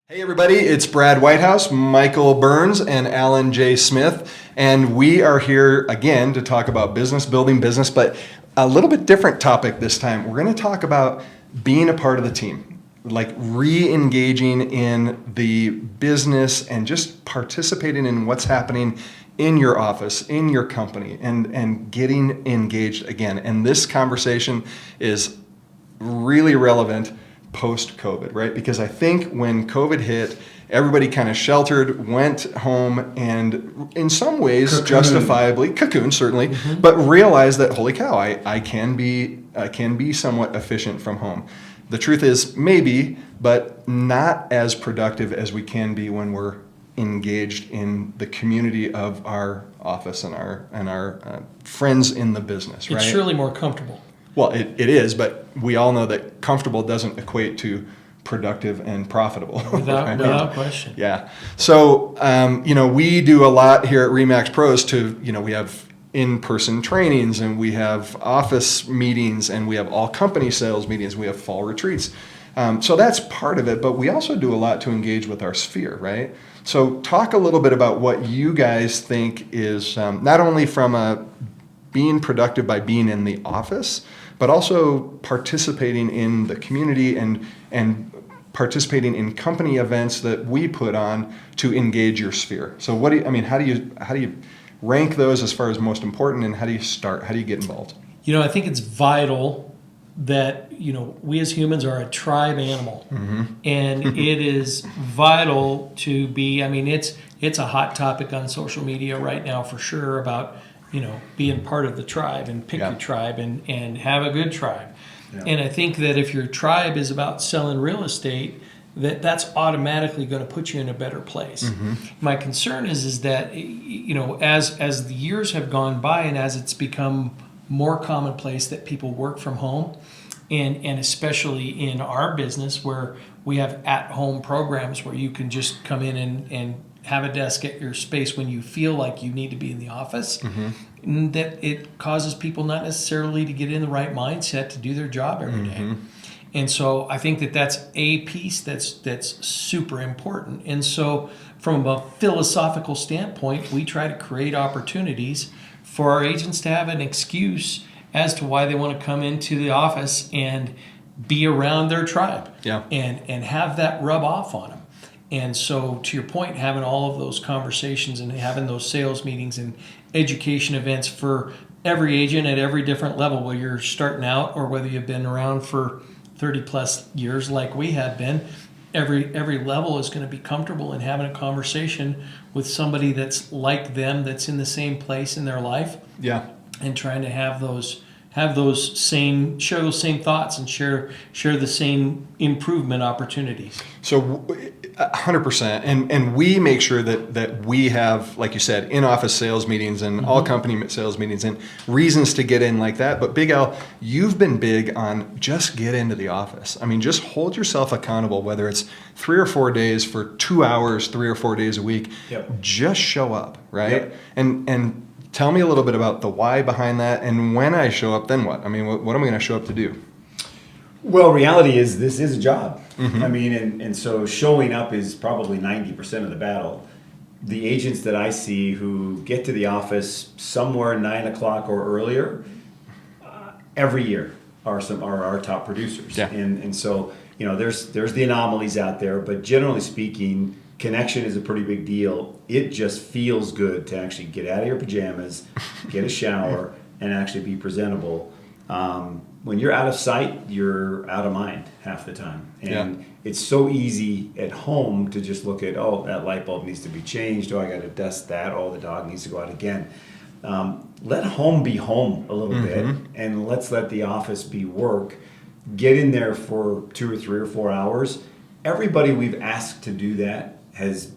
Hey everybody, it's Brad Whitehouse, Michael Burns, and Alan J. Smith, and we are here again to talk about business, building business, but a little bit different topic this time. We're going to talk about being a part of the team, like re-engaging in the business and just participating in what's happening in your office, in your company, and getting engaged again. And this conversation is really relevant post-COVID, right? Because I think when COVID hit, everybody kind of sheltered, went home, and in some ways, justifiably, cocoon certainly, but realized that, holy cow, I can be somewhat efficient from home. The truth is, maybe, but not as productive as we can be when we're engaged in the community of our office and our friends in the business, right? It's surely more comfortable. Well, it is, but we all know that comfortable doesn't equate to productive and profitable. Without question. Yeah. So, we do a lot here at RE/MAX Pros we have in-person trainings, and we have office meetings, and we have all company sales meetings, we have fall retreats. So that's part of it, but we also do a lot to engage with our sphere, right? So talk a little bit about what you guys think is not only from being productive by being in the office, but also participating in the community and participating in company events that we put on to engage your sphere. So how do you rank those as far as most important, and how do you start? How do you get involved? I think it's vital that, we as humans are a tribe animal. And it is vital to be, it's a hot topic on social media right now for sure about being part of the tribe and pick your tribe and have a good tribe. Yeah. And I think that if your tribe is about selling real estate, that's automatically going to put you in a better place. My concern is that, as the years have gone by and as it's become more commonplace that people work from home, and especially in our business where we have at-home programs where you can just come in and have a desk at your space when you feel like you need to be in the office, that it causes people not necessarily to get in the right mindset to do their job every day. And so I think that that's a piece that's super important. And so from a philosophical standpoint, we try to create opportunities for our agents to have an excuse as to why they want to come into the office and be around their tribe and have that rub off on them. And so, to your point, having all of those conversations and having those sales meetings and education events for every agent at every different level, whether you're starting out or whether you've been around for 30 plus years like we have been, every level is going to be comfortable in having a conversation with somebody that's like them, that's in the same place in their life. Yeah. And trying to share those same thoughts and share the same improvement opportunities. So 100%. And we make sure that we have, like you said, in-office sales meetings and all company sales meetings and reasons to get in like that. But Big Al, you've been big on just get into the office. Just hold yourself accountable, whether it's 3 or 4 days for 2 hours, 3 or 4 days a week. Yep. Just show up, right? Yep. And tell me a little bit about the why behind that, and when I show up, then what? What am I going to show up to do? Well, reality is this is a job. And so showing up is probably 90% of the battle. The agents that I see who get to the office somewhere 9 o'clock or earlier, every year are our top producers. Yeah. And so, there's the anomalies out there, but generally speaking, connection is a pretty big deal. It just feels good to actually get out of your pajamas, get a shower, and actually be presentable. When you're out of sight, you're out of mind half the time. And it's so easy at home to just look at, that light bulb needs to be changed. I got to dust that. The dog needs to go out again. Let home be home a little bit, and let's let the office be work. Get in there for 2 or 3 or 4 hours. Everybody we've asked to do that has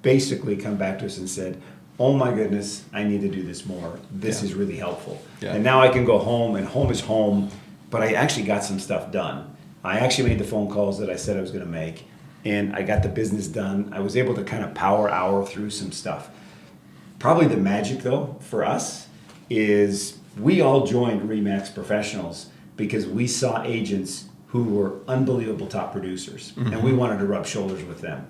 basically come back to us and said, oh my goodness, I need to do this more. This is really helpful. Yeah. And now I can go home, and home is home, but I actually got some stuff done. I actually made the phone calls that I said I was going to make, and I got the business done. I was able to kind of power hour through some stuff. Probably the magic, though, for us is we all joined RE/MAX Professionals because we saw agents who who were unbelievable top producers, and we wanted to rub shoulders with them.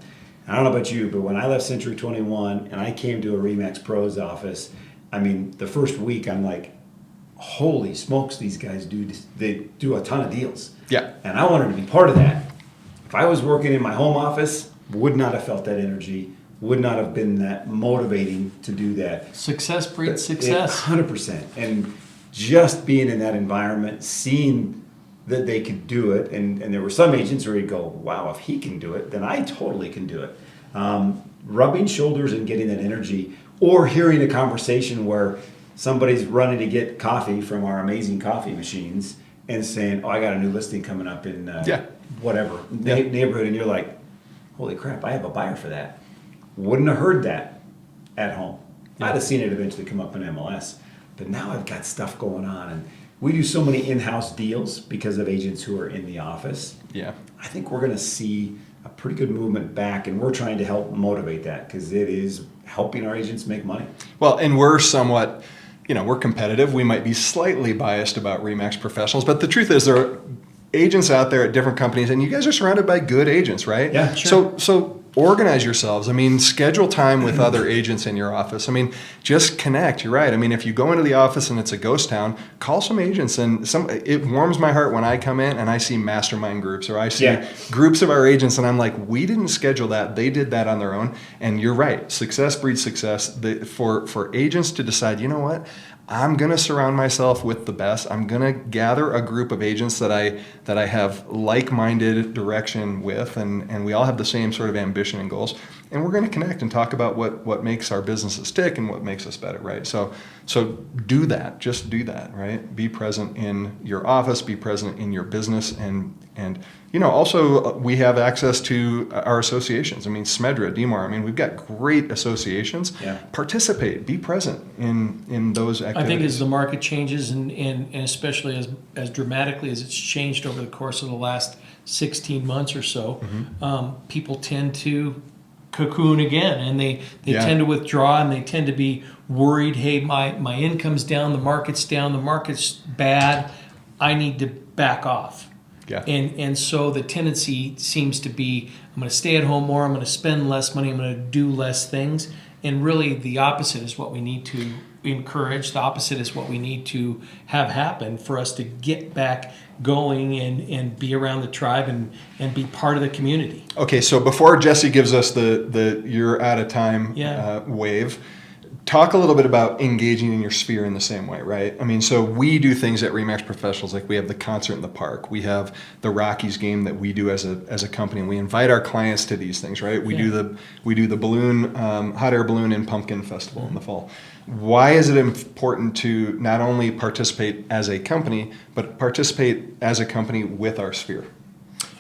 I don't know about you, but when I left Century 21 and I came to a RE/MAX Pros office, I mean, the first week I'm like, holy smokes, these guys they do a ton of deals. Yeah. And I wanted to be part of that. If I was working in my home office, would not have felt that energy, would not have been that motivating to do that. Success breeds success. 100%. And just being in that environment, seeing that they could do it, and there were some agents where you go, wow, if he can do it, then I totally can do it. Rubbing shoulders and getting that energy, or hearing a conversation where somebody's running to get coffee from our amazing coffee machines and saying, oh, I got a new listing coming up in whatever neighborhood, and you're like, holy crap, I have a buyer for that. Wouldn't have heard that at home. I'd have seen it eventually come up in MLS, but now I've got stuff going on, and we do so many in-house deals because of agents who are in the office. Yeah. I think we're going to see a pretty good movement back, and we're trying to help motivate that because it is helping our agents make money. Well, and we're somewhat, we're competitive. We might be slightly biased about RE/MAX professionals, but the truth is there are agents out there at different companies, and you guys are surrounded by good agents, right? Yeah, sure. So organize yourselves. I mean, schedule time with other agents in your office. I mean, just connect. You're right. I mean, if you go into the office and it's a ghost town, call some agents. And it warms my heart when I come in and I see mastermind groups, or I see groups of our agents, and I'm like, we didn't schedule that. They did that on their own. And you're right. Success breeds success. For agents to decide, you know what? I'm going to surround myself with the best. I'm going to gather a group of agents that I have like-minded direction with, and we all have the same sort of ambition and goals. And we're going to connect and talk about what makes our businesses tick and what makes us better, right? So do that. Just do that, right? Be present in your office. Be present in your business, and also we have access to our associations. I mean, Smedra, DMAR. I mean, we've got great associations. Yeah. Participate. Be present in those activities. I think as the market changes, and especially as dramatically as it's changed over the course of the last 16 months or so, people tend to cocoon again, and they tend to withdraw, and they tend to be worried, hey, my income's down, the market's bad, I need to back off. Yeah. And so the tendency seems to be, I'm going to stay at home more, I'm going to spend less money, I'm going to do less things. And really the opposite is what we need to encourage. The opposite is what we need to have happen for us to get back going and be around the tribe and be part of the community. Okay, so before Jesse gives us the you're out of time wave, talk a little bit about engaging in your sphere in the same way, right? I mean, so we do things at RE/MAX Professionals, like we have the concert in the park, we have the Rockies game that we do as a company, and we invite our clients to these things, right? We do the balloon, hot air balloon and pumpkin festival in the fall. Why is it important to not only participate as a company, but participate as a company with our sphere?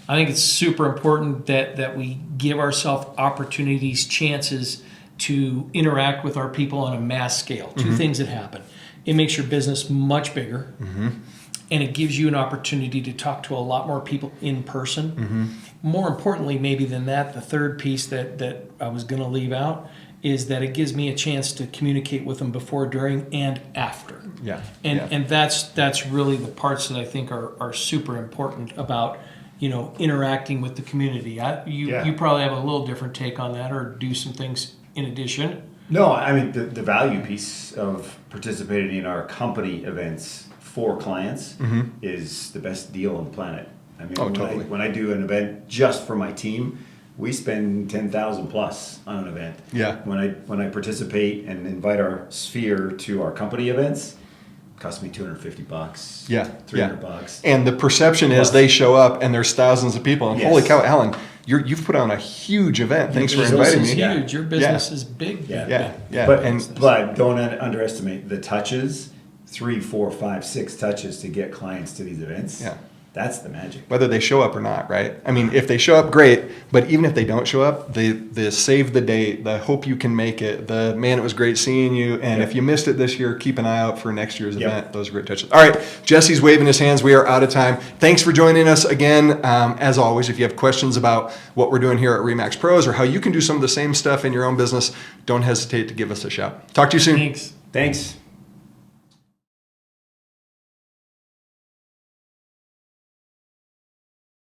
I think it's super important that we give ourselves opportunities, chances to interact with our people on a mass scale. Two things that happen. It makes your business much bigger, and it gives you an opportunity to talk to a lot more people in person. More importantly, maybe than that, the third piece that I was going to leave out is that it gives me a chance to communicate with them before, during, and after. And that's really the parts that I think are super important about interacting with the community. You probably have a little different take on that, or do some things in addition. No, I mean, the value piece of participating in our company events for clients is the best deal on the planet. I mean, totally. When I do an event just for my team, we spend $10,000 plus on an event. Yeah. When I participate and invite our sphere to our company events, it costs me $250. Yeah. $300. And the perception is they show up and there's thousands of people. And holy cow, Alan, you've put on a huge event. Thanks for inviting me. Your business is huge. Your business is big. But don't underestimate the touches. 3, 4, 5, 6 touches to get clients to these events. Yeah. That's the magic. Whether they show up or not, right? I mean, if they show up, great. But even if they don't show up, the save the date, the hope you can make it, the man, it was great seeing you. And if you missed it this year, keep an eye out for next year's event. Those are great touches. All right, Jesse's waving his hands. We are out of time. Thanks for joining us again. As always, if you have questions about what we're doing here at RE/MAX Pros or how you can do some of the same stuff in your own business, don't hesitate to give us a shout. Talk to you soon. Thanks. Thanks.